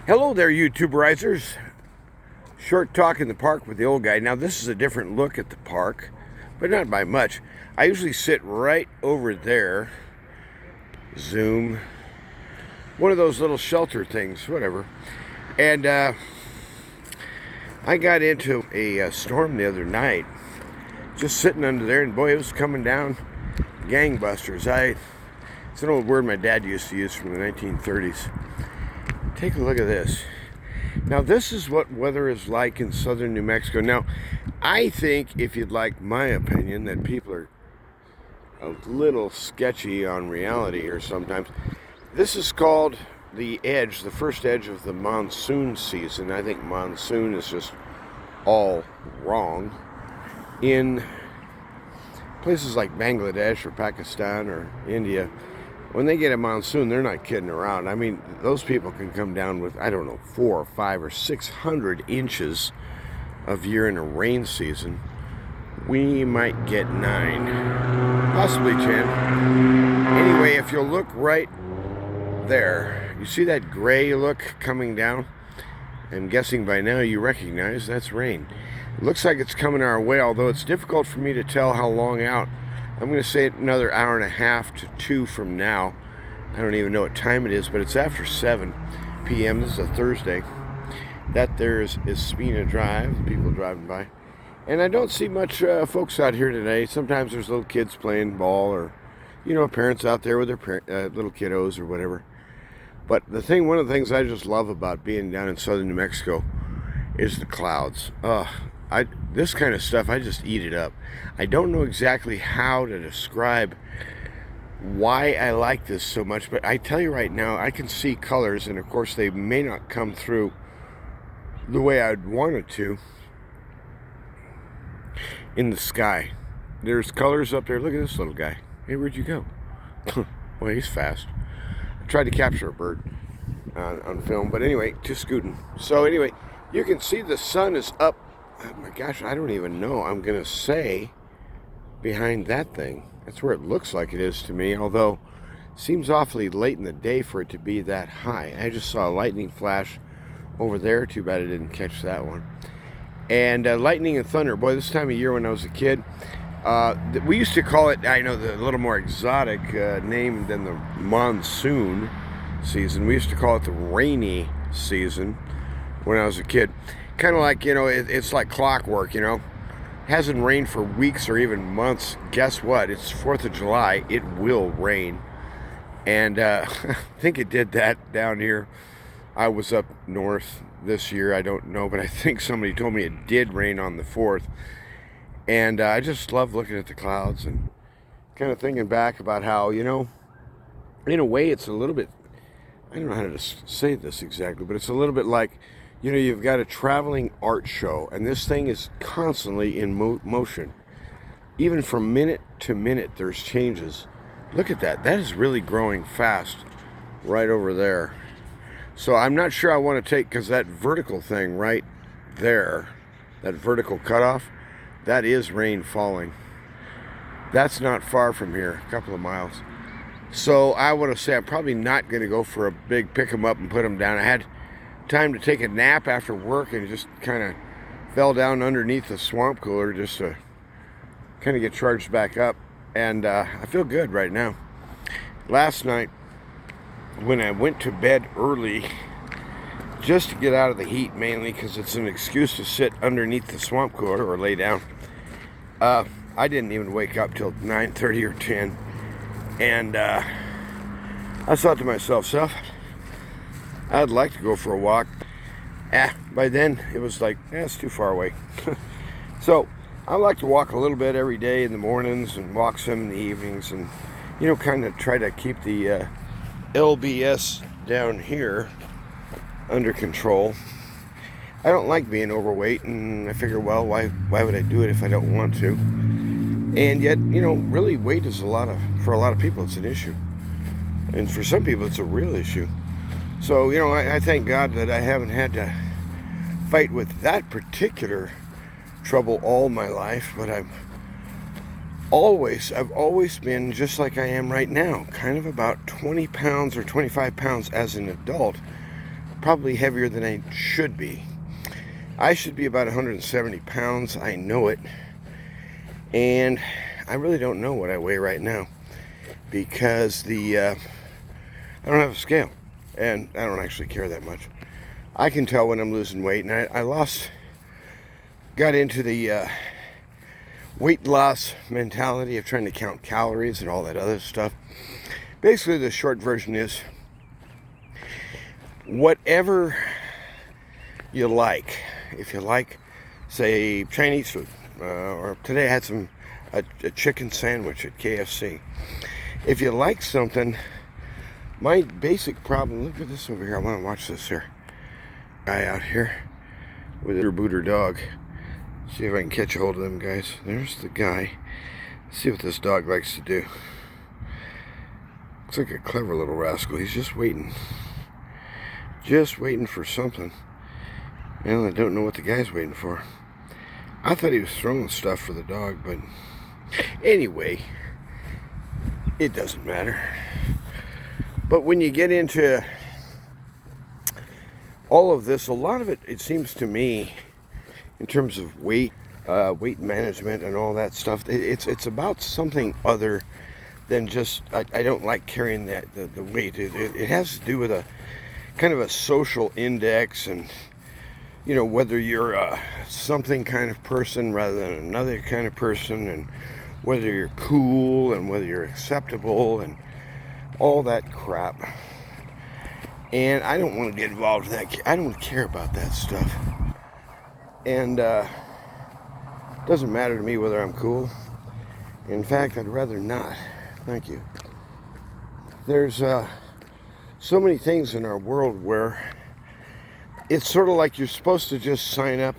Hello there, YouTuberizers. Short talk in the park with the old guy. Now, this is a different look at the park, but not by much. I usually sit right over there. Zoom. One of those little shelter things, whatever. And I got into a storm the other night, just sitting under there, and boy, it was coming down gangbusters. It's an old word my dad used to use from the 1930s. Take a look at this. Now, this is what weather is like in southern New Mexico. Now, I think, if you'd like my opinion, that people are a little sketchy on reality here sometimes. This is called the edge, the first edge of the monsoon season. I think monsoon is just all wrong. In places like Bangladesh or Pakistan or India, when they get a monsoon, they're not kidding around. I mean, those people can come down with, 4 or 5 or 600 inches of year in a rain season. We might get 9, possibly 10. Anyway, if you'll look right there, you see that gray look coming down? I'm guessing by now you recognize that's rain. It looks like it's coming our way, although it's difficult for me to tell how long out. I'm going to say another hour and a half to 2 from now. I don't even know what time it is, but it's after 7 p.m. This is a Thursday. That there is Spina Drive, people driving by. And I don't see much folks out here today. Sometimes there's little kids playing ball or, parents out there with their little kiddos or whatever. But one of the things I just love about being down in southern New Mexico is the clouds. This kind of stuff, I just eat it up. I don't know exactly how to describe why I like this so much, but I tell you right now, I can see colors, and of course they may not come through the way I'd want it to in the sky. There's colors up there. Look at this little guy. Hey, where'd you go? Well, he's fast. I tried to capture a bird on film, but anyway, just scooting. So anyway, you can see the sun is up. Oh my gosh, I don't even know. I'm going to say behind that thing. That's where it looks like it is to me, although it seems awfully late in the day for it to be that high. I just saw a lightning flash over there. Too bad I didn't catch that one. And lightning and thunder. Boy, this time of year when I was a kid, we used to call it, I know, the little more exotic name than the monsoon season. We used to call it the rainy season when I was a kid. Kind of like, it's like clockwork, Hasn't rained for weeks or even months. Guess what? It's 4th of July. It will rain. And I think it did that down here. I was up north this year. I don't know, but I think somebody told me it did rain on the 4th. And I just love looking at the clouds and kind of thinking back about how, in a way it's a little bit, I don't know how to say this exactly, but it's a little bit like, you've got a traveling art show, and this thing is constantly in motion. Even from minute to minute, there's changes. Look at that. That is really growing fast right over there. So I'm not sure I want to take, because that vertical thing right there, that vertical cutoff, that is rain falling. That's not far from here, a couple of miles. So I want to say I'm probably not going to go for a big pick them up and put them down. I had time to take a nap after work and just kind of fell down underneath the swamp cooler just to kind of get charged back up, and I feel good right now. Last night when I went to bed early just to get out of the heat, mainly because it's an excuse to sit underneath the swamp cooler or lay down, I didn't even wake up till 9:30 or 10, and I thought to myself, I'd like to go for a walk. By then, it was like, it's too far away. So, I like to walk a little bit every day in the mornings and walk some in the evenings and, kind of try to keep the LBS down here under control. I don't like being overweight, and I figure, well, why would I do it if I don't want to? And yet, really weight is for a lot of people, it's an issue. And for some people, it's a real issue. So, I thank God that I haven't had to fight with that particular trouble all my life, but I've always been just like I am right now, kind of about 20 pounds or 25 pounds as an adult, probably heavier than I should be. I should be about 170 pounds. I know it. And I really don't know what I weigh right now because I don't have a scale. And I don't actually care that much. I can tell when I'm losing weight. And I got into the weight loss mentality of trying to count calories and all that other stuff. Basically, the short version is whatever you like. If you like, say, Chinese food, or today I had a chicken sandwich at KFC. If you like something, my basic problem, look at this over here. I want to watch this here. Guy out here with a booter dog. See if I can catch a hold of them guys. There's the guy. Let's see what this dog likes to do. Looks like a clever little rascal. He's just waiting. Just waiting for something. Well, I don't know what the guy's waiting for. I thought he was throwing stuff for the dog, but anyway, it doesn't matter. But when you get into all of this, a lot of it, it seems to me, in terms of weight management and all that stuff, it's about something other than just, I don't like carrying the weight. It has to do with a kind of a social index, and you know, whether you're something kind of person rather than another kind of person, and whether you're cool and whether you're acceptable and all that crap. And I don't want to get involved with that. I don't care about that stuff. And it doesn't matter to me whether I'm cool. In fact, I'd rather not. Thank you. There's so many things in our world where it's sort of like you're supposed to just sign up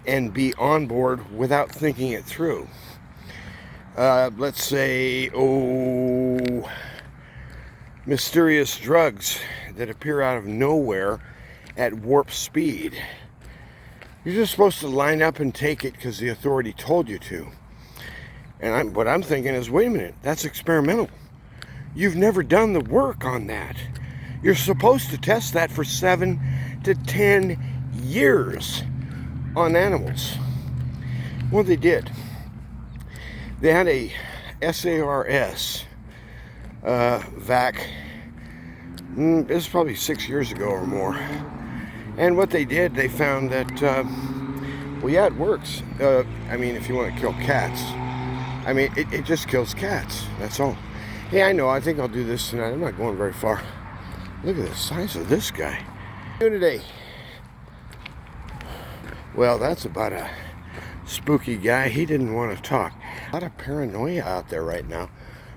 and be on board without thinking it through. Let's say, mysterious drugs that appear out of nowhere at warp speed. You're just supposed to line up and take it because the authority told you to. And what I'm thinking is, wait a minute, that's experimental. You've never done the work on that. You're supposed to test that for 7 to 10 years on animals. Well, they did. They had a SARS vac. This is probably 6 years ago or more. And what they did, they found that, well, yeah, it works. I mean, if you want to kill cats. I mean, it just kills cats. That's all. Hey, I know, I think I'll do this tonight. I'm not going very far. Look at the size of this guy. What are you doing today? Well, that's about a spooky guy. He didn't want to talk. A lot of paranoia out there right now.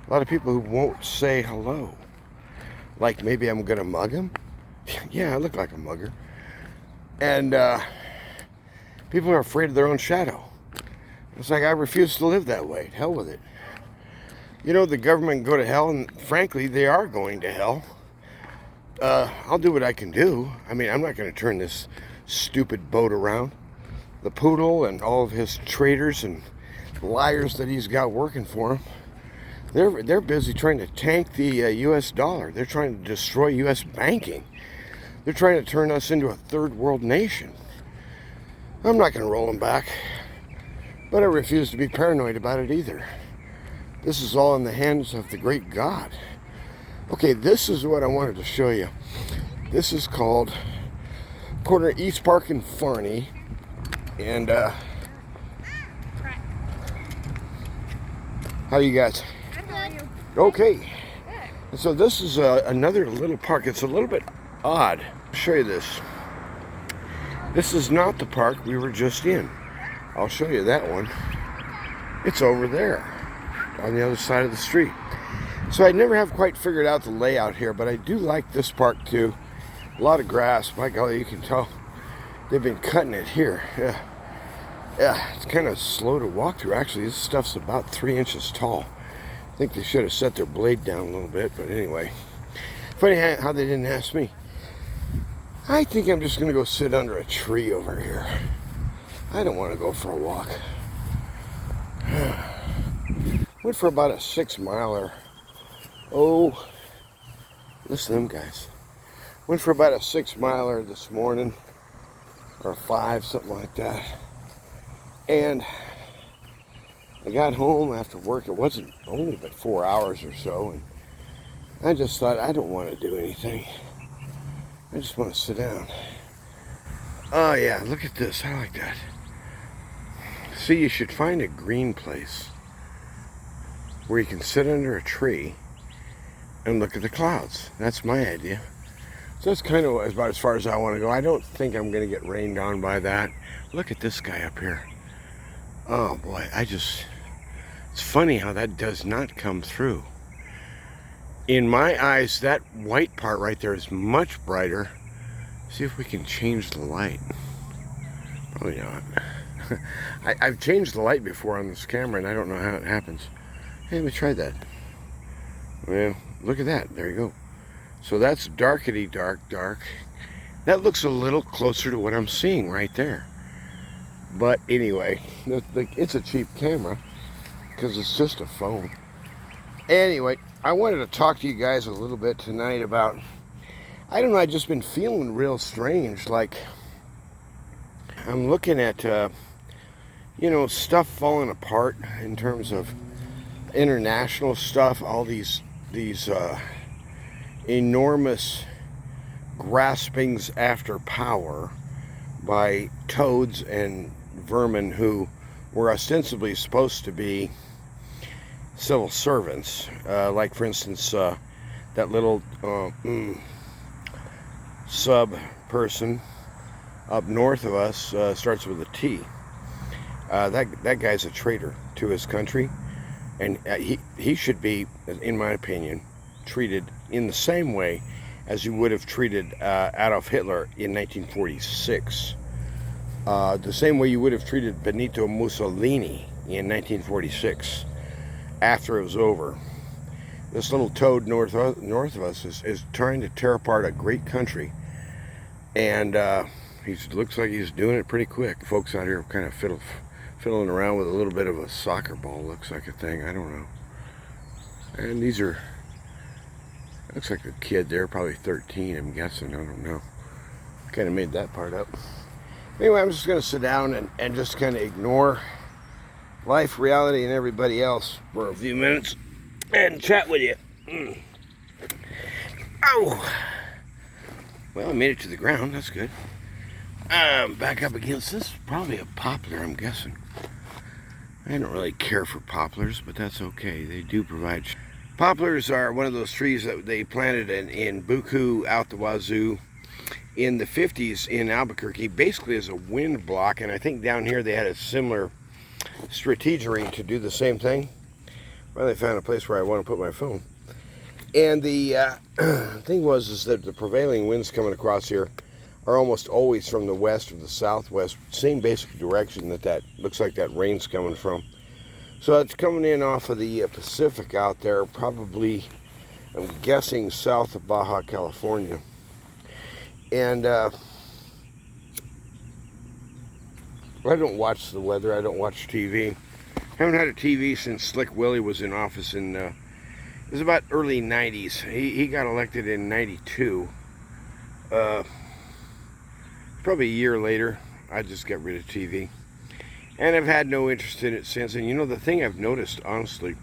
A lot of people who won't say hello. Like maybe I'm going to mug him. Yeah, I look like a mugger. And people are afraid of their own shadow. It's like, I refuse to live that way. Hell with it. You know, the government can go to hell, and frankly, they are going to hell. I'll do what I can do. I mean, I'm not going to turn this stupid boat around. The poodle and all of his traitors and liars that he's got working for him, they're busy trying to tank the U.S. dollar. They're trying to destroy U.S. banking. They're trying to turn us into a third world nation. I'm not going to roll them back, but I refuse to be paranoid about it either. This is all in the hands of the great God. Okay, this is what I wanted to show you. This is called corner East Park and Farney. And how you guys? Okay. And so this is another little park. It's a little bit odd. I'll show you this. This is not the park we were just in. I'll show you that one. It's over there on the other side of the street. So I never have quite figured out the layout here, but I do like this park too. A lot of grass. By golly, you can tell they've been cutting it here. Yeah, it's kind of slow to walk through. Actually, this stuff's about 3 inches tall. I think they should have set their blade down a little bit, but anyway. Funny how they didn't ask me. I think I'm just going to go sit under a tree over here. I don't want to go for a walk. Went for about a 6 miler. Oh, listen to them guys. Went for about a 6-miler this morning, or 5, something like that. And I got home after work. It wasn't only but 4 hours or so, and I just thought, I don't want to do anything. I just want to sit down. Oh yeah, look at this. I like that. See, you should find a green place where you can sit under a tree and look at the clouds. That's my idea. So that's kind of about as far as I want to go. I don't think I'm going to get rained on by that. Look at this guy up here. Oh boy, it's funny how that does not come through. In my eyes, that white part right there is much brighter. See if we can change the light. Probably not. I've changed the light before on this camera and I don't know how it happens. Hey, let me try that. Well, look at that. There you go. So that's darkety dark. That looks a little closer to what I'm seeing right there. But anyway, it's a cheap camera because it's just a phone. Anyway, I wanted to talk to you guys a little bit tonight about, I don't know, I've just been feeling real strange. Like, I'm looking at, stuff falling apart in terms of international stuff, all these enormous graspings after power by toads and vermin who were ostensibly supposed to be civil servants, like for instance that little sub person up north of us, starts with a T. That guy's a traitor to his country, and he should be, in my opinion, treated in the same way as you would have treated Adolf Hitler in 1946. The same way you would have treated Benito Mussolini in 1946 after it was over. This little toad north of us is trying to tear apart a great country, and he looks like he's doing it pretty quick. Folks out here kind of fiddling around with a little bit of a soccer ball, looks like a thing, I don't know. And these are, looks like a kid there, probably 13, I'm guessing, I don't know. Kind of made that part up. Anyway, I'm just going to sit down and just kind of ignore life, reality, and everybody else for a few minutes and chat with you. Oh! Well, I made it to the ground, that's good. Back up against this, probably a poplar, I'm guessing. I don't really care for poplars, but that's okay. They do provide. Poplars are one of those trees that they planted in Buku out the wazoo in the 50s in Albuquerque, basically as a wind block, and I think down here they had a similar strategy to do the same thing. Well, they found a place where I want to put my phone. And the thing is that the prevailing winds coming across here are almost always from the west or the southwest, same basic direction that looks like that rain's coming from. So it's coming in off of the Pacific out there, probably, I'm guessing, south of Baja California. And I don't watch the weather, I don't watch TV. Haven't had a TV since Slick Willie was in office in, it was about early 90s. He got elected in 92. Probably a year later, I just got rid of TV. And I've had no interest in it since. And you know, the thing I've noticed, honestly,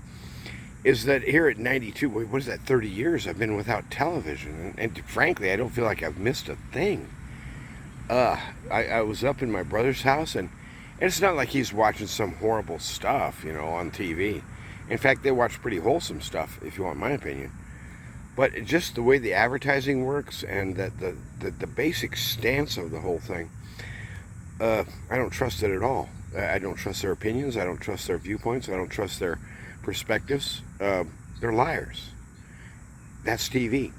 is that here at 92, what is that, 30 years, I've been without television. And frankly, I don't feel like I've missed a thing. I was up in my brother's house, and it's not like he's watching some horrible stuff, on TV. In fact, they watch pretty wholesome stuff, if you want my opinion. But just the way the advertising works and the basic stance of the whole thing, I don't trust it at all. I don't trust their opinions. I don't trust their viewpoints. I don't trust their perspectives. They're liars. That's TV.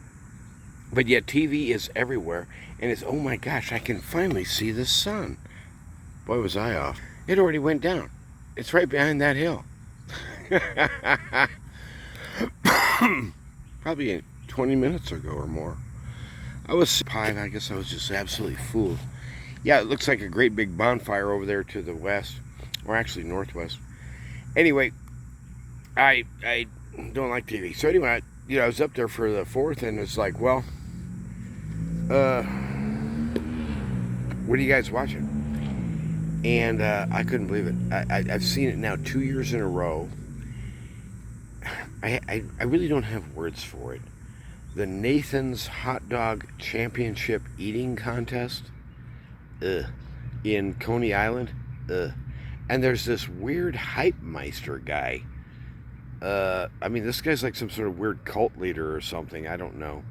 But yet TV is everywhere. And it's, oh my gosh, I can finally see the sun. Boy, was I off. It already went down. It's right behind that hill. Probably 20 minutes ago or more. I was pied. I guess I was just absolutely fooled. Yeah, it looks like a great big bonfire over there to the west, or actually northwest. Anyway, I don't like TV. So anyway, I was up there for the 4th, and it's like, well, what are you guys watching? And I couldn't believe it. I've seen it now 2 years in a row. I really don't have words for it. The Nathan's Hot Dog Championship Eating Contest in Coney Island. And there's this weird hype meister guy. I mean, this guy's like some sort of weird cult leader or something. I don't know.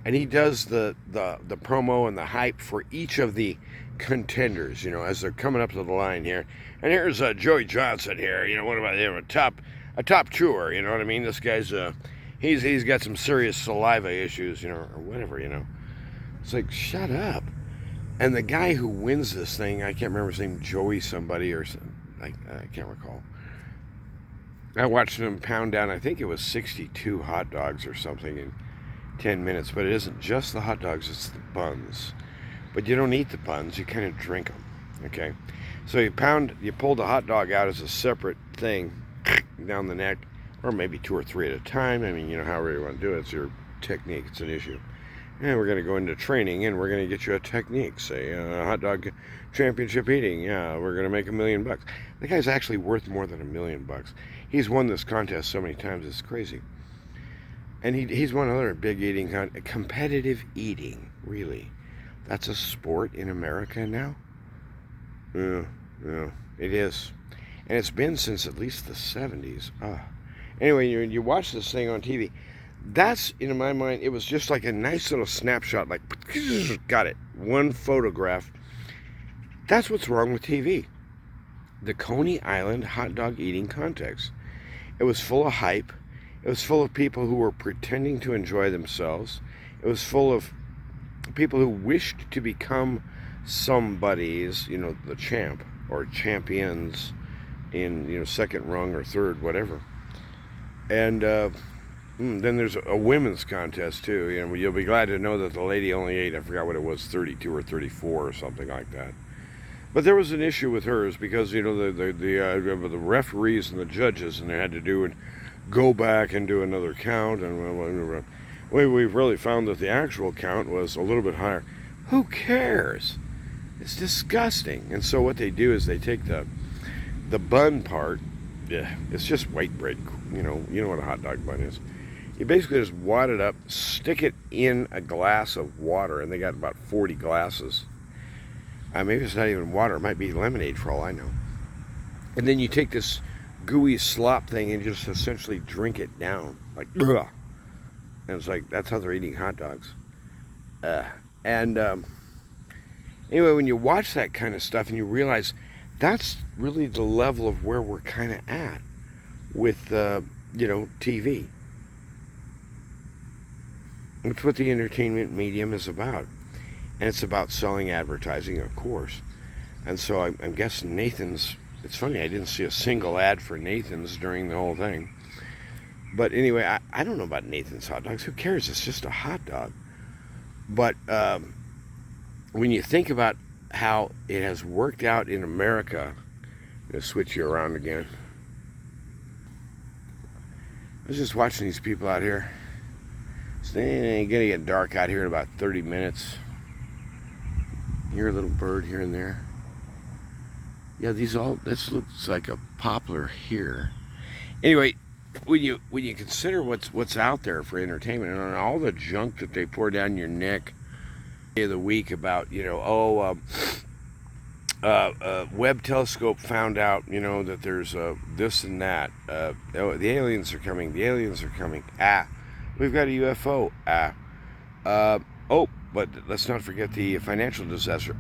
And he does the promo and the hype for each of the contenders, as they're coming up to the line here. And here's Joey Johnson here, what about him? A top chewer, you know what I mean? This guy's he's got some serious saliva issues, or whatever, It's like, shut up. And the guy who wins this thing, I can't remember his name, Joey somebody or something, I can't recall. I watched him pound down, I think it was 62 hot dogs or something in 10 minutes, but it isn't just the hot dogs, it's the buns. But you don't eat the buns, you kind of drink them, okay? So you pull the hot dog out as a separate thing down the neck, or maybe 2 or 3 at a time. I mean, however you want to do it, it's your technique, it's an issue. And we're going to go into training, and we're going to get you a technique, say hot dog championship eating. Yeah, we're going to make $1 million. The guy's actually worth more than $1 million. He's won this contest so many times, it's crazy. And he's won other big eating, competitive eating, really. That's a sport in America now? Yeah, it is. And it's been since at least the 70s. Anyway, you watch this thing on TV. That's, in my mind, it was just like a nice little snapshot, like, got it, one photograph. That's what's wrong with TV. The Coney Island hot dog eating contest. It was full of hype. It was full of people who were pretending to enjoy themselves. It was full of people who wished to become somebody's, the champ or champions in, second rung or third, whatever. And then there's a women's contest too. You'll be glad to know that the lady only ate, I forgot what it was, 32 or 34 or something like that. But there was an issue with hers because, the referees and the judges, and they had to do and go back and do another count, and we've really found that the actual count was a little bit higher. Who cares? It's disgusting. And so what they do is they take the bun part. Yeah, it's just white bread. You know what a hot dog bun is. You basically just wad it up, stick it in a glass of water, and they got about 40 glasses. Maybe it's not even water. It might be lemonade for all I know. And then you take this gooey slop thing and just essentially drink it down. Like, ugh. And it's like, that's how they're eating hot dogs. Anyway, when you watch that kind of stuff and you realize that's really the level of where we're kind of at with, TV. It's what the entertainment medium is about. And it's about selling advertising, of course. And so I'm guessing Nathan's, it's funny, I didn't see a single ad for Nathan's during the whole thing. But anyway, I don't know about Nathan's hot dogs. Who cares? It's just a hot dog. But when you think about how it has worked out in America, I'm going to switch you around again. I was just watching these people out here. It's going to get dark out here in about 30 minutes. Hear a little bird here and there. Yeah, this looks like a poplar here. Anyway, when you consider what's out there for entertainment and all the junk that they pour down your neck of the week about, Webb telescope found out, that there's this and that. The aliens are coming. The aliens are coming. We've got a UFO. But let's not forget the financial disaster.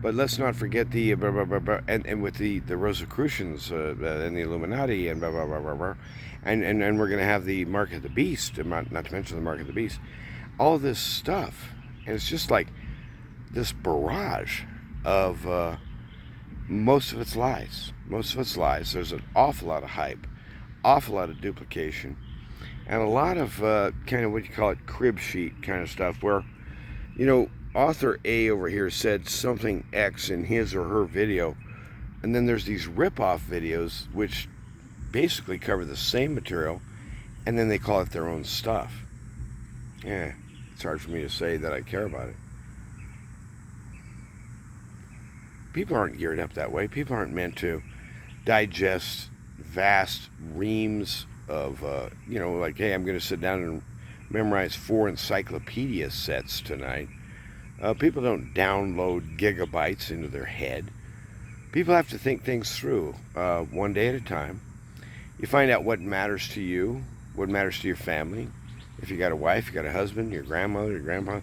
But let's not forget the and with the Rosicrucians and the Illuminati and and we're going to have the Mark of the Beast, not to mention the Mark of the Beast. All this stuff, and it's just like this barrage of most of it's lies. Most of it's lies. There's an awful lot of hype, awful lot of duplication, and a lot of kind of what you call it, crib sheet kind of stuff where, author A over here said something X in his or her video, and then there's these rip-off videos which basically cover the same material, and then they call it their own stuff. Yeah, It's hard for me to say that I care about it. People aren't geared up that way. People aren't meant to digest vast reams of, like, hey, I'm going to sit down and memorize 4 encyclopedia sets tonight. People don't download gigabytes into their head. People have to think things through one day at a time. You find out what matters to you, what matters to your family. If you got a wife, you got a husband, your grandmother, your grandpa.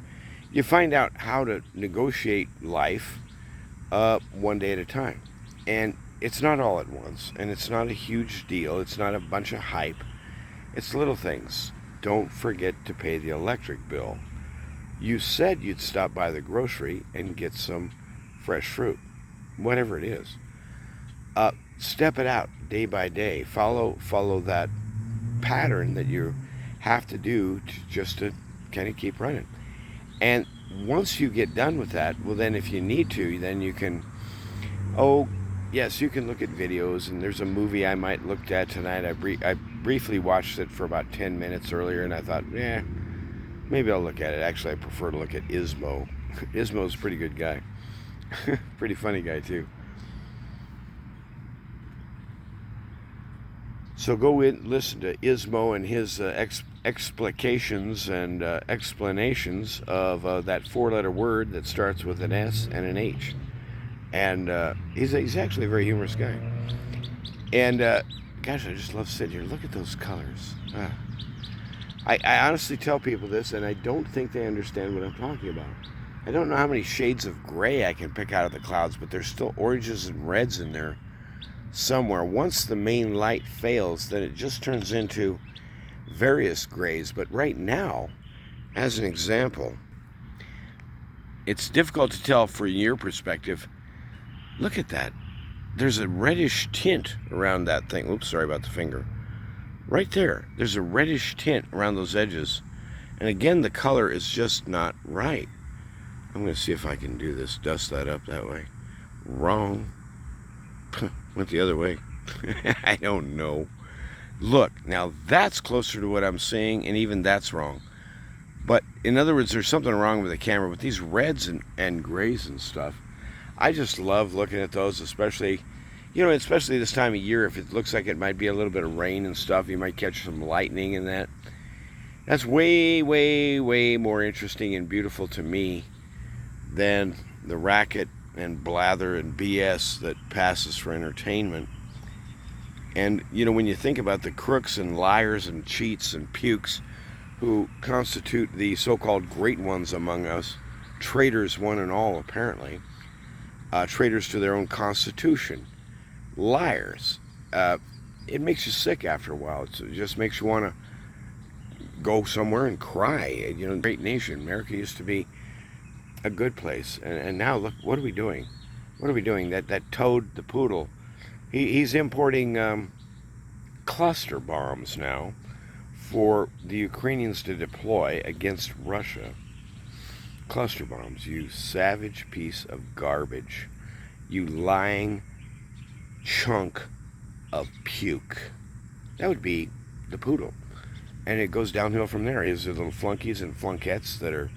You find out how to negotiate life one day at a time. And it's not all at once, and it's not a huge deal. It's not a bunch of hype. It's little things. Don't forget to pay the electric bill. You said you'd stop by the grocery and get some fresh fruit, whatever it is. Step it out day by day. Follow that pattern that you have to do just to kind of keep running. And once you get done with that, well, then if you need to, then you can, yes, you can look at videos. And there's a movie I might look at tonight. I briefly watched it for about 10 minutes earlier, and I thought, maybe I'll look at it. Actually, I prefer to look at Ismo. Ismo's a pretty good guy. Pretty funny guy, too. So go in, listen to Ismo and his explications and explanations of that 4-letter word that starts with an S and an H. And he's actually a very humorous guy. And gosh, I just love sitting here. Look at those colors. I honestly tell people this, and I don't think they understand what I'm talking about. I don't know how many shades of gray I can pick out of the clouds, but there's still oranges and reds in there somewhere. Once the main light fails, then it just turns into various grays. But right now, as an example, it's difficult to tell from your perspective. Look at that. There's a reddish tint around that thing. Oops, sorry about the finger. Right there. There's a reddish tint around those edges. And again, the color is just not right. I'm going to see if I can do this. Dust that up that way. Wrong. Went the other way. I don't know. Look, now that's closer to what I'm seeing, and even that's wrong. But in other words, there's something wrong with the camera. With these reds and grays and stuff, I just love looking at those, especially this time of year. If it looks like it might be a little bit of rain and stuff, you might catch some lightning in that. That's way, way, way more interesting and beautiful to me than the racket and blather and BS that passes for entertainment. And, when you think about the crooks and liars and cheats and pukes who constitute the so-called great ones among us, traitors one and all apparently, traitors to their own constitution, liars, it makes you sick after a while. It just makes you want to go somewhere and cry. Great nation. America used to be a good place, and now look, what are we doing? That toad, the poodle, he's importing cluster bombs now for the Ukrainians to deploy against Russia. Cluster bombs, you savage piece of garbage, you lying chunk of puke. That would be the poodle, and it goes downhill from there. His little flunkies and flunkettes that are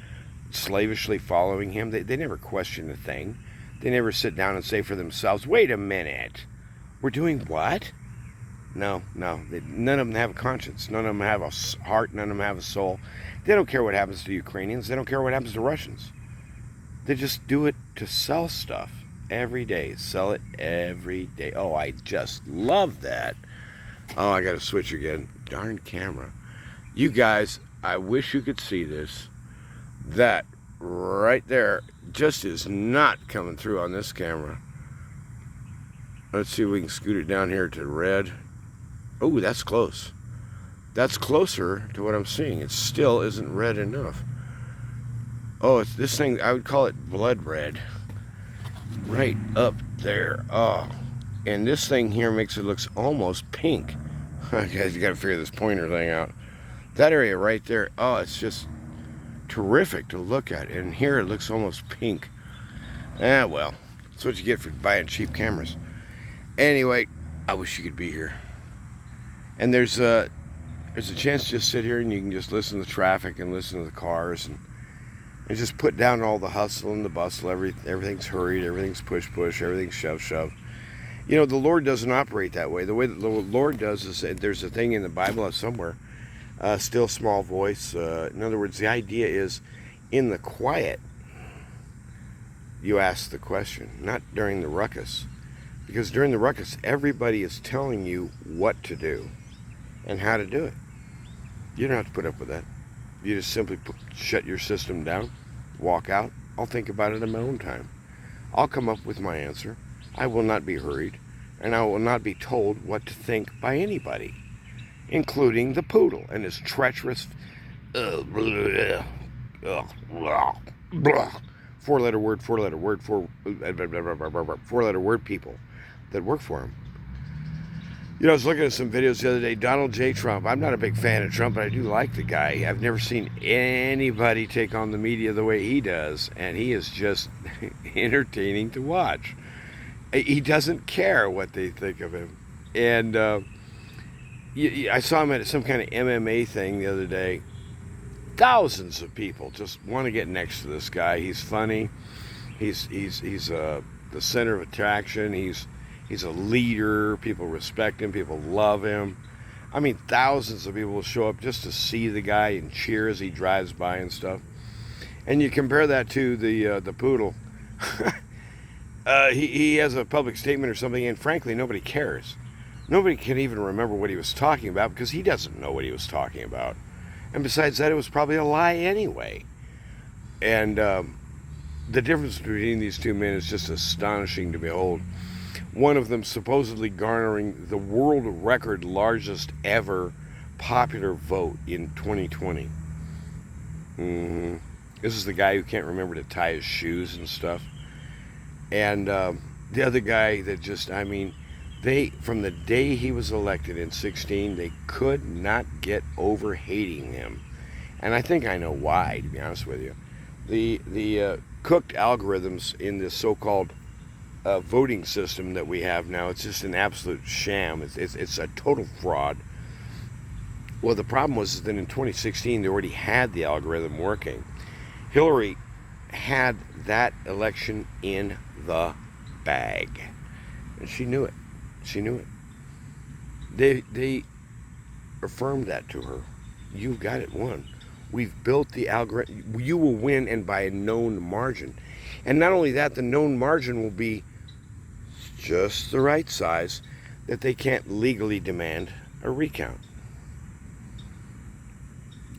slavishly following him, they never question a thing. They never sit down and say for themselves, wait a minute, we're doing what? No, none of them have a conscience. None of them have a heart. None of them have a soul. They don't care what happens to Ukrainians. They don't care what happens to Russians. They just do it to sell stuff every day. Sell it every day. Oh, I just love that. Oh, I got to switch again. Darn camera. You guys, I wish you could see this. That right there just is not coming through on this camera. Let's see if we can scoot it down here to red. Oh, that's close. That's closer to what I'm seeing. It still isn't red enough. Oh, it's this thing, I would call it blood red. Right up there. Oh, and this thing here makes it look almost pink. Guys, you gotta figure this pointer thing out. That area right there, oh, it's just terrific to look at. And here it looks almost pink. Well, that's what you get for buying cheap cameras. Anyway, I wish you could be here. And there's there's a chance to just sit here and you can just listen to the traffic and listen to the cars and just put down all the hustle and the bustle. Everything's hurried, everything's push, everything's shove. You know, the Lord doesn't operate that way. The way that the Lord does is, there's a thing in the Bible somewhere, still small voice. In other words, the idea is in the quiet, you ask the question, not during the ruckus. Because during the ruckus, everybody is telling you what to do and how to do it. You don't have to put up with that. You just simply shut your system down, walk out. I'll think about it in my own time. I'll come up with my answer. I will not be hurried, and I will not be told what to think by anybody, including the poodle and his treacherous four-letter word people that work for him. You know, I was looking at some videos the other day. Donald J. Trump. I'm not a big fan of Trump, but I do like the guy. I've never seen anybody take on the media the way he does, and he is just entertaining to watch. He doesn't care what they think of him. And I saw him at some kind of MMA thing the other day. Thousands of people just want to get next to this guy. He's funny. He's the center of attraction. He's a leader. People respect him. People love him. I mean, thousands of people will show up just to see the guy and cheer as he drives by and stuff. And you compare that to the poodle. He has a public statement or something, and frankly, nobody cares. Nobody can even remember what he was talking about because he doesn't know what he was talking about. And besides that, it was probably a lie anyway. And the difference between these two men is just astonishing to behold. One of them supposedly garnering the world record largest ever popular vote in 2020. This is the guy who can't remember to tie his shoes and stuff. And the other guy that just, I mean, from the day he was elected in 2016, they could not get over hating him. And I think I know why, to be honest with you. The cooked algorithms in this so-called voting system that we have now, it's just an absolute sham. It's a total fraud. Well, the problem was that in 2016, they already had the algorithm working. Hillary had that election in the bag. And she knew it. She knew it. They affirmed that to her. You've got it won. We've built the algorithm. You will win, and by a known margin. And not only that, the known margin will be just the right size that they can't legally demand a recount.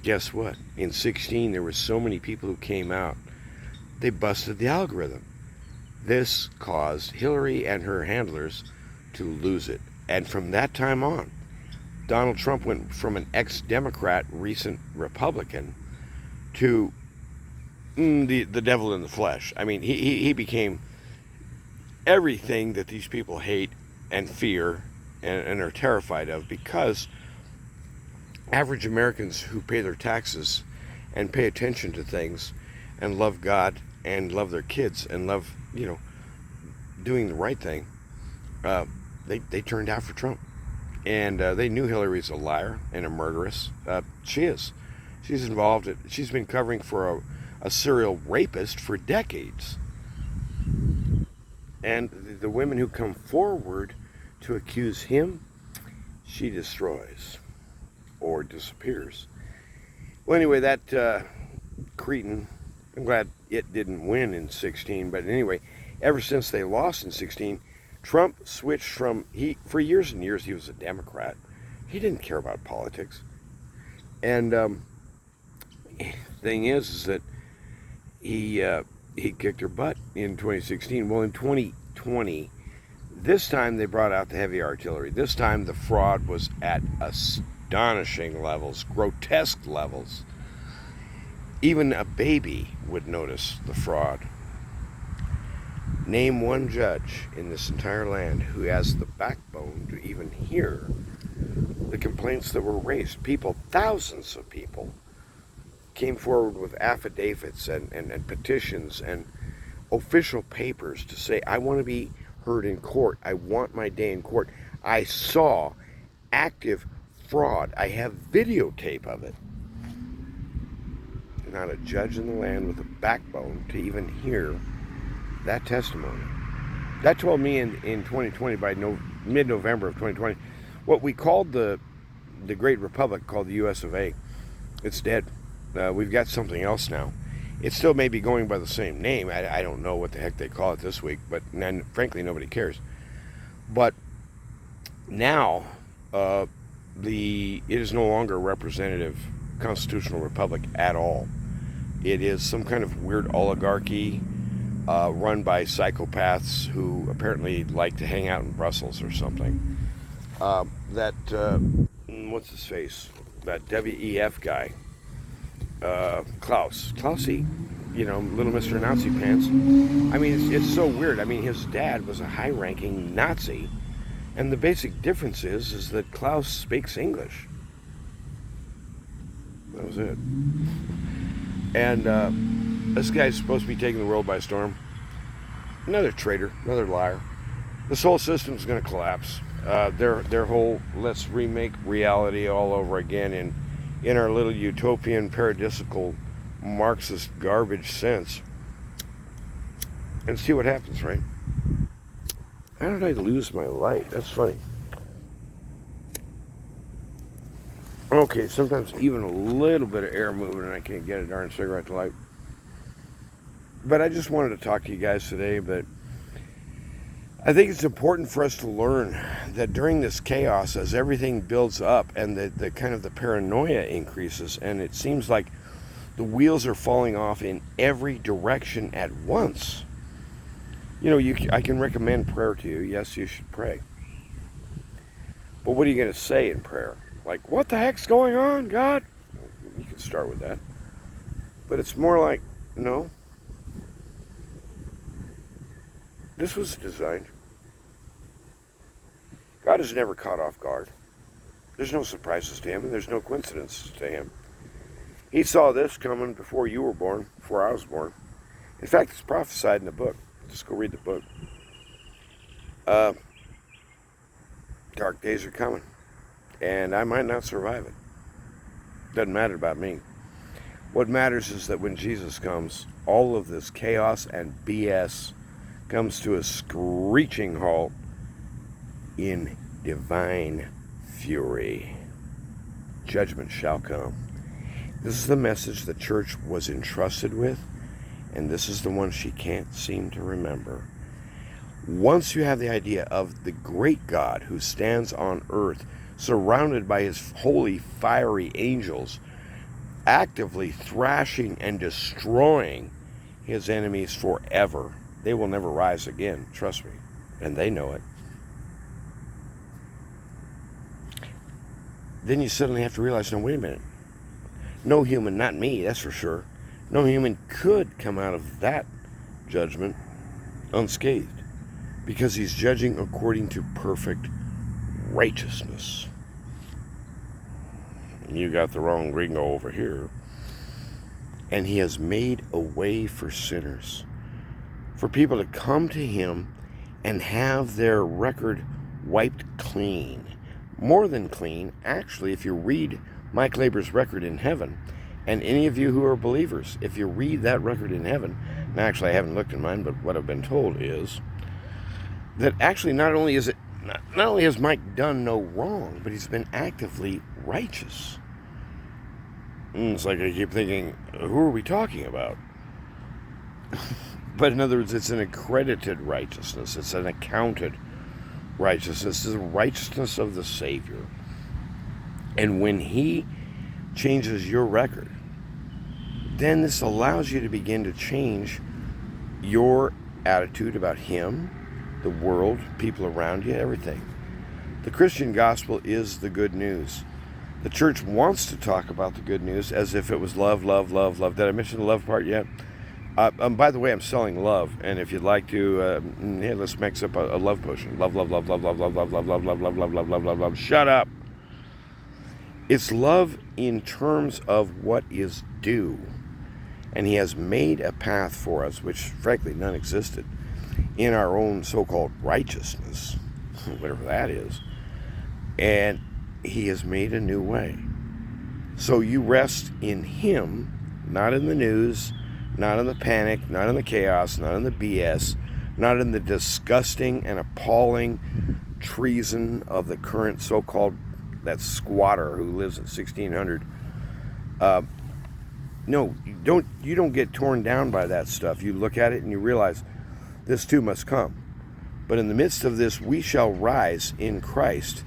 Guess what? In 2016, there were so many people who came out, they busted the algorithm. This caused Hillary and her handlers to lose it. And from that time on, Donald Trump went from an ex-Democrat, recent Republican, to the devil in the flesh. I mean, he became everything that these people hate and fear and are terrified of, because average Americans who pay their taxes and pay attention to things and love God and love their kids and love, doing the right thing, they turned out for Trump. And they knew Hillary's a liar and a murderess. She is. She's involved. She's been covering for a serial rapist for decades. And the women who come forward to accuse him, she destroys or disappears. Well, anyway, that cretin, I'm glad it didn't win in 2016, but anyway, ever since they lost in 2016, Trump switched from, for years and years, he was a Democrat. He didn't care about politics. And thing is that he kicked her butt in 2016. Well, in 2020, this time they brought out the heavy artillery. This time the fraud was at astonishing levels, grotesque levels. Even a baby would notice the fraud. Name one judge in this entire land who has the backbone to even hear the complaints that were raised. People, thousands of people, came forward with affidavits and petitions and official papers to say, I want to be heard in court. I want my day in court. I saw active fraud. I have videotape of it. Not a judge in the land with a backbone to even hear that testimony. That told me in 2020, by mid-November of 2020, what we called the Great Republic, called the US of A, it's dead. We've got something else now. It still may be going by the same name. I don't know what the heck they call it this week, but frankly, nobody cares. But now, it is no longer a representative constitutional republic at all. It is some kind of weird oligarchy run by psychopaths who apparently like to hang out in Brussels or something. What's his face? That WEF guy, Klausy, little Mr. Nazi Pants. I mean, it's so weird. I mean, his dad was a high-ranking Nazi, and the basic difference is that Klaus speaks English. That was it. And this guy's supposed to be taking the world by storm. Another traitor, another liar. This whole system's going to collapse. Their whole let's remake reality all over again in our little utopian, paradisical, Marxist garbage sense. And see what happens, right? How did I lose my light? That's funny. Okay, sometimes even a little bit of air moving and I can't get a darn cigarette to light. But I just wanted to talk to you guys today, but I think it's important for us to learn that during this chaos, as everything builds up and the kind of the paranoia increases, and it seems like the wheels are falling off in every direction at once. I can recommend prayer to you. Yes, you should pray. But what are you going to say in prayer? Like, what the heck's going on, God? You can start with that. But it's more like, no. This was designed. God is never caught off guard. There's no surprises to him, and there's no coincidences to him. He saw this coming before you were born, before I was born. In fact, it's prophesied in the book. Just go read the book. Dark days are coming, and I might not survive it. Doesn't matter about me. What matters is that when Jesus comes, all of this chaos and BS comes to a screeching halt in divine fury. Judgment shall come. This is the message the church was entrusted with, and this is the one she can't seem to remember. Once you have the idea of the great God who stands on earth, surrounded by his holy, fiery angels, actively thrashing and destroying his enemies forever, they will never rise again, trust me, and they know it. Then you suddenly have to realize, no, wait a minute. No human, not me, that's for sure. No human could come out of that judgment unscathed, because he's judging according to perfect righteousness. You got the wrong gringo over here. And he has made a way for sinners, for people to come to him and have their record wiped clean. More than clean, actually, if you read Mike Labor's record in heaven, and any of you who are believers, if you read that record in heaven, and actually I haven't looked in mine, but what I've been told is that actually not only has Mike done no wrong, but he's been actively righteous. It's like I keep thinking, who are we talking about? But in other words, it's an accredited righteousness. It's an accounted righteousness. It's the righteousness of the Savior. And when he changes your record, then this allows you to begin to change your attitude about him, the world, people around you, everything. The Christian gospel is the good news. The church wants to talk about the good news as if it was love, love, love, love. Did I mention the love part yet? By the way, I'm selling love, and if you'd like to, let's mix up a love potion. Love, love, love, love, love, love, love, love, love, love, love, love, love, love, love, love. Shut up. It's love in terms of what is due. And he has made a path for us, which frankly none existed, in our own so-called righteousness, whatever that is. And he has made a new way. So you rest in him, not in the news, not in the panic, not in the chaos, not in the BS, not in the disgusting and appalling treason of the current so-called that squatter who lives at 1600. No, you don't get torn down by that stuff. You look at it and you realize this too must come. But in the midst of this, we shall rise in Christ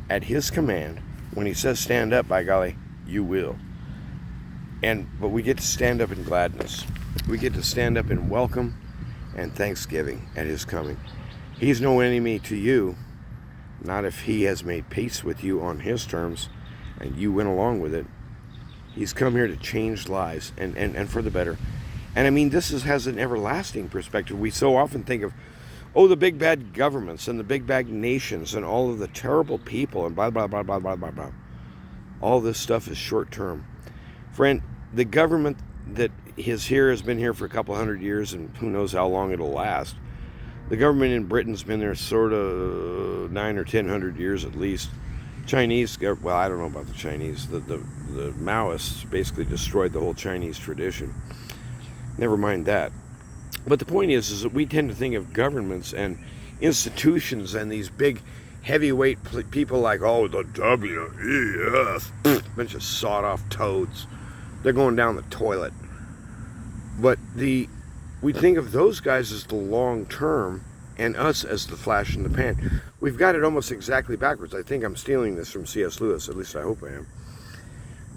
at his command. When he says stand up, by golly, you will. But we get to stand up in gladness. We get to stand up in welcome and thanksgiving at his coming. He's no enemy to you, not if he has made peace with you on his terms and you went along with it. He's come here to change lives and for the better. And I mean, has an everlasting perspective. We so often think of, the big bad governments and the big bad nations and all of the terrible people and blah, blah, blah, blah, blah, blah, blah. All this stuff is short term. Friend, the government that is here has been here for a couple hundred years, and who knows how long it'll last. The government in Britain's been there sort of 900 or 1000 years at least. Chinese, well, I don't know about the Chinese. The Maoists basically destroyed the whole Chinese tradition. Never mind that. But the point is that we tend to think of governments and institutions and these big heavyweight people like, the WEF, bunch of sawed-off toads. They're going down the toilet. But we think of those guys as the long term and us as the flash in the pan. We've got it almost exactly backwards. I think I'm stealing this from C.S. Lewis, at least I hope I am.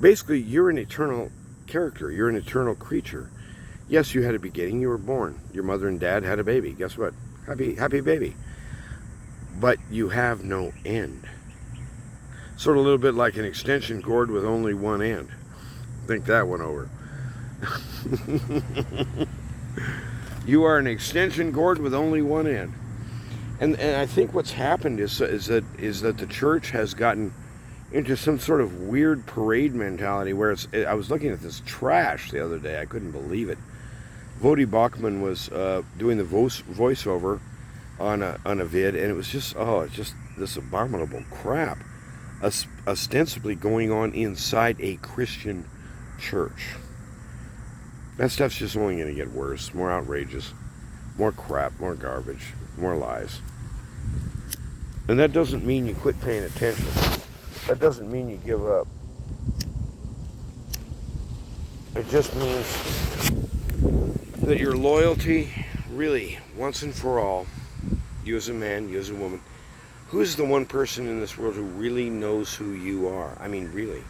Basically, you're an eternal character. You're an eternal creature. Yes, you had a beginning. You were born. Your mother and dad had a baby. Guess what? Happy baby. But you have no end. Sort of a little bit like an extension cord with only one end. Think that one over. You are an extension cord with only one end. And I think what's happened is that the church has gotten into some sort of weird parade mentality where I was looking at this trash the other day. I couldn't believe it. Voddie Baucham was doing the voiceover on a vid, and it was just this abominable crap, ostensibly going on inside a Christian church. That stuff's just only going to get worse, more outrageous, more crap, more garbage, more lies. And that doesn't mean you quit paying attention. That doesn't mean you give up. It just means that your loyalty, really, once and for all, you as a man, you as a woman, who's the one person in this world who really knows who you are? I mean, really.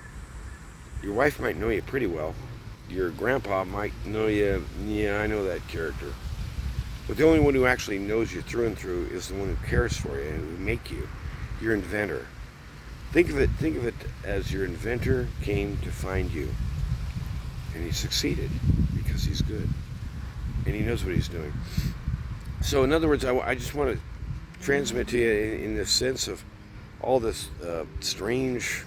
Your wife might know you pretty well. Your grandpa might know you. Yeah, I know that character. But the only one who actually knows you through and through is the one who cares for you and who make you. Your inventor. Think of it as your inventor came to find you. And he succeeded because he's good. And he knows what he's doing. So in other words, I just want to transmit to you in the sense of all this strange...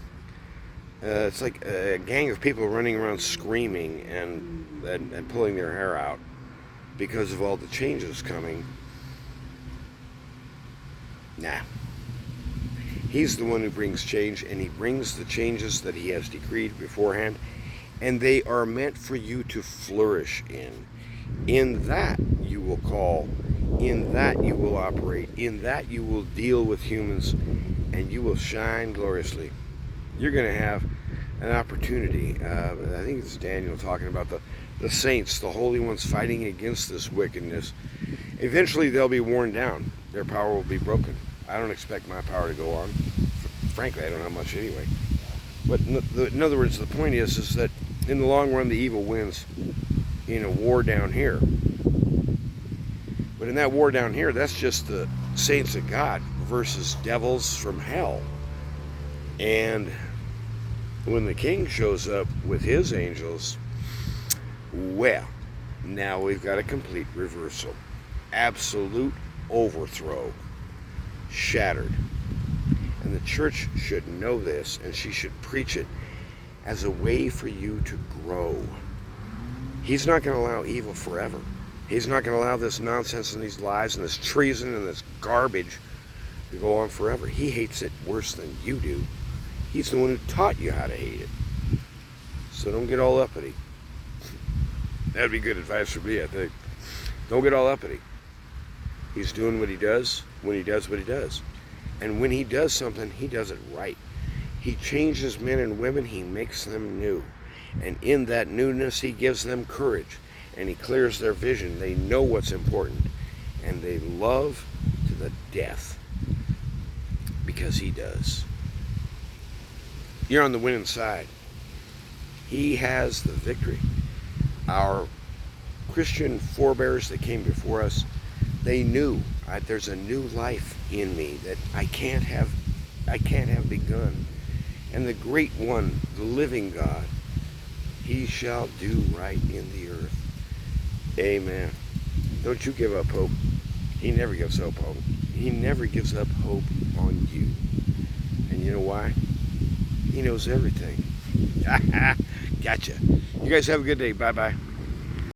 it's like a gang of people running around screaming and pulling their hair out because of all the changes coming. Nah. He's the one who brings change, and he brings the changes that he has decreed beforehand, and they are meant for you to flourish in. In that you will call, in that you will operate, in that you will deal with humans, and you will shine gloriously. You're going to have an opportunity. I think it's Daniel talking about the saints, the holy ones fighting against this wickedness. Eventually they'll be worn down. Their power will be broken. I don't expect my power to go on. Frankly, I don't have much anyway. But in other words, the point is that in the long run, the evil wins in a war down here. But in that war down here, that's just the saints of God versus devils from hell. And when the king shows up with his angels, well, now we've got a complete reversal. Absolute overthrow. Shattered. And the church should know this, and she should preach it as a way for you to grow. He's not going to allow evil forever. He's not going to allow this nonsense and these lies and this treason and this garbage to go on forever. He hates it worse than you do. He's the one who taught you how to hate it. So don't get all uppity. That'd be good advice for me, I think. Don't get all uppity. He's doing what he does when he does what he does. And when he does something, he does it right. He changes men and women, he makes them new. And in that newness, he gives them courage. And he clears their vision. They know what's important. And they love to the death. Because he does. You're on the winning side. He has the victory. Our Christian forebears that came before us, they knew there's a new life in me that I can't have begun. And the great one, the living God, he shall do right in the earth. Amen. Don't you give up hope. He never gives up hope. He never gives up hope on you. And you know why? He knows everything. Gotcha. You guys have a good day. Bye-bye.